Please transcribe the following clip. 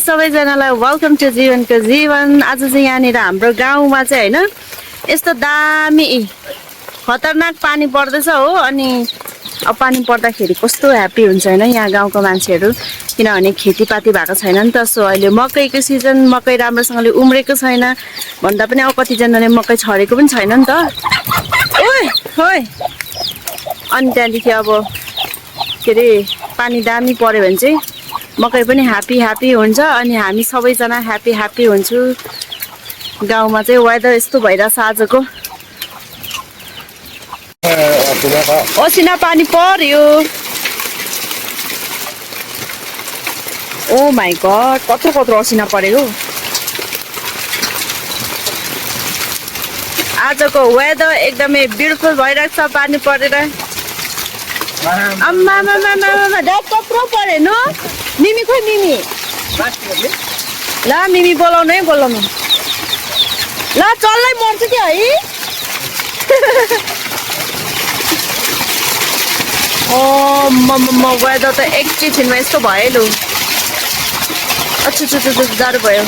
सबैजनालाई welcome to जीवनको जीवन। आज चाहिँ यहाँनिर हाम्रो गाउँमा चाहिँ हैन यस्तो दामी खतरनाक पानी पर्दैछ हो। अनि अब पानी पर्दाखेरि कस्तो ह्याप्पी हुन्छ हैन यहाँ गाउँको मान्छेहरू, किनभने खेतीपाती भएको छैन नि त। सो अहिले मकैको सिजन, मकै राम्रोसँगले उम्रेको छैन भन्दा पनि अब कतिजनाले मकै छरेको पनि छैन नि त। ओइ होय, अनि त्यहाँदेखि अब के अरे पानी दामी पर्यो भने चाहिँ मकै पनि ह्याप्पी हुन्छ अनि हामी सबैजना ह्याप्पी हुन्छु। गाउँमा चाहिँ वेदर यस्तो भइरहेछ आजको। असिना पानी पर्यो। ओ माई गड, कत्रो असिना परेको। आजको वेदर एकदमै ब्युटिफुल भइरहेको छ पानी परेर। अम्मा कत्रो परे न। मिमी खोइ मिमी, ल मिमी बोलाउनु है, बोलाउनु ल। चल्लै मर्छ कि है। ओ वेदर त एकैछिनमा यस्तो भयो लु। अच्छा जाडो भयो।